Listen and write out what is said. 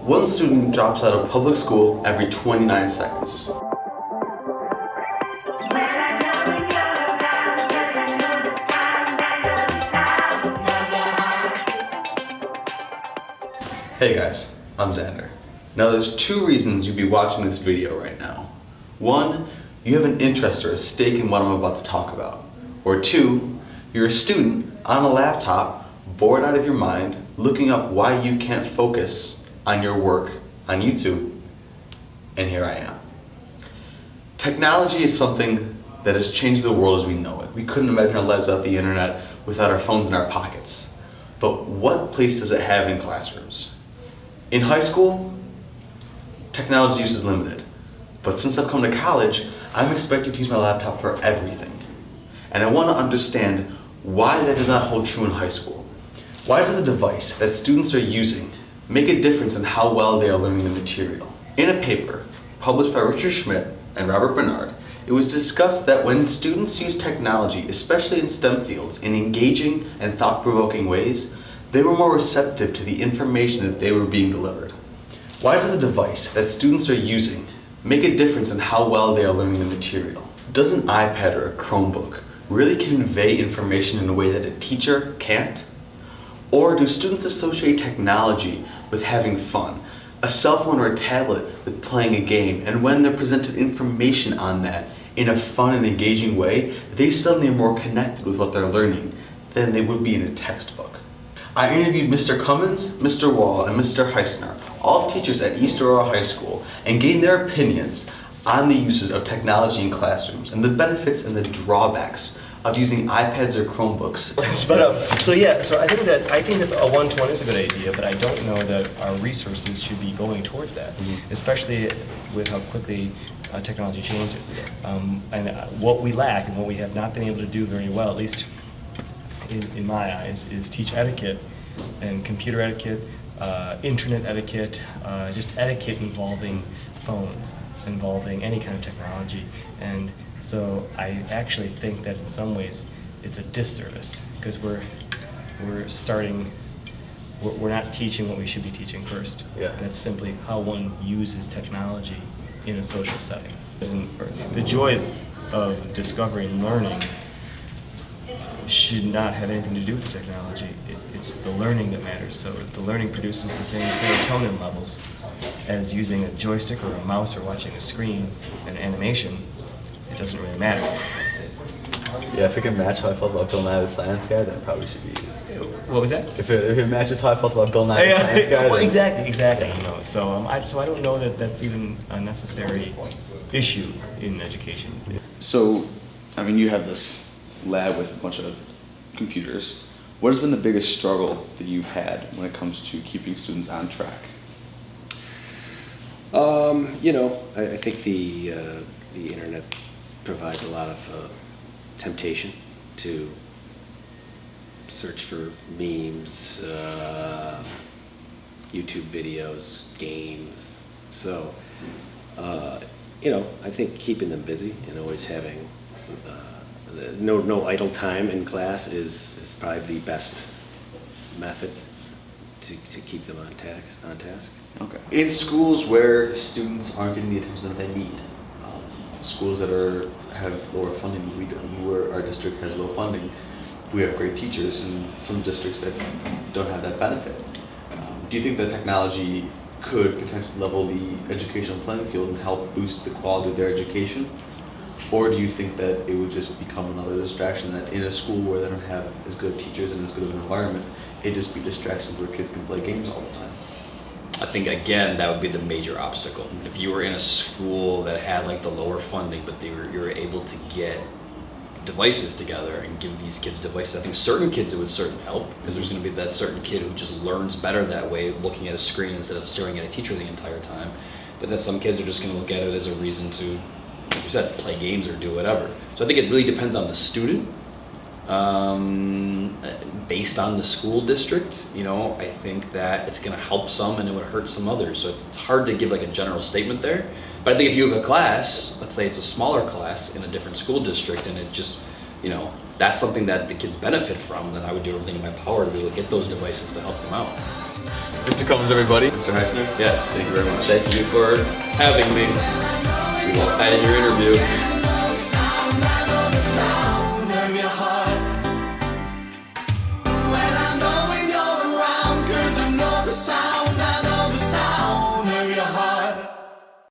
One student drops out of public school every 29 seconds. Hey guys, I'm Xander. Now there's two reasons you'd be watching this video right now. One, you have an interest or a stake in what I'm about to talk about. Or two, you're a student on a laptop, bored out of your mind, looking up why you can't focus on your work on YouTube. And here I am. Technology is something that has changed the world as we know it. We couldn't imagine our lives without the internet, without our phones in our pockets. But what place does it have in classrooms? In high school, technology use is limited. But since I've come to college, I'm expected to use my laptop for everything. And I want to understand why that does not hold true in high school. Why does the device that students are using make a difference in how well they are learning the material? In a paper published by Richard Schmidt and Robert Bernard, it was discussed that when students use technology, especially in STEM fields, in engaging and thought-provoking ways, they were more receptive to the information that they were being delivered. Why does the device that students are using make a difference in how well they are learning the material? Does an iPad or a Chromebook really convey information in a way that a teacher can't? Or do students associate technology with having fun, a cell phone or a tablet with playing a game, and when they're presented information on that in a fun and engaging way, they suddenly are more connected with what they're learning than they would be in a textbook? I interviewed Mr. Cummins, Mr. Wall, and Mr. Heisner, all teachers at East Aurora High School, and gained their opinions on the uses of technology in classrooms and the benefits and the drawbacks of using iPads or Chromebooks. So I think that a one-to-one is a good idea, but I don't know that our resources should be going towards that, especially with how quickly technology changes. And what we lack and what we have not been able to do very well, at least in my eyes, is teach etiquette and computer etiquette, internet etiquette, just etiquette involving phones, involving any kind of technology. And so I actually think that in some ways it's a disservice because we're not teaching what we should be teaching first. Yeah. And it's simply how one uses technology in a social setting. The joy of discovery and learning should not have anything to do with the technology. It's the learning that matters. So if the learning produces the same serotonin levels as using a joystick or a mouse or watching a screen and animation, it doesn't really matter. Yeah, if it can match how I felt about Bill Nye the Science Guy, then it probably should be used. What was that? If it matches how I felt about Bill Nye the Science Guy, well, then exactly. You know, so I don't know that that's even a necessary issue in education. So, I mean, you have this lab with a bunch of computers. What has been the biggest struggle that you've had when it comes to keeping students on track? I think the internet provides a lot of temptation to search for memes, YouTube videos, games. So, I think keeping them busy and always having no idle time in class is probably the best method to keep them on task. Okay. In schools where students aren't getting the attention that they need, schools that have lower funding, where our district has low funding, we have great teachers, and some districts that don't have that benefit. Do you think that technology could potentially level the educational playing field and help boost the quality of their education? Or do you think that it would just become another distraction, that in a school where they don't have as good teachers and as good of an environment, it'd just be distractions where kids can play games all the time? I think, again, that would be the major obstacle. If you were in a school that had like the lower funding, but you were able to get devices together and give these kids devices, I think certain kids it would certainly help, because there's going to be that certain kid who just learns better that way, looking at a screen instead of staring at a teacher the entire time. But then some kids are just going to look at it as a reason to, like you said, play games or do whatever. So I think it really depends on the student. Based on the school district, I think that it's going to help some and it would hurt some others. So it's hard to give like a general statement there. But I think if you have a class, let's say it's a smaller class in a different school district, and it just, that's something that the kids benefit from, then I would do everything in my power to be able to get those devices to help them out. Mr. Cummins, everybody. Mr. Heisner? Yes. Thank you very much. Thank you for having me. And your interview.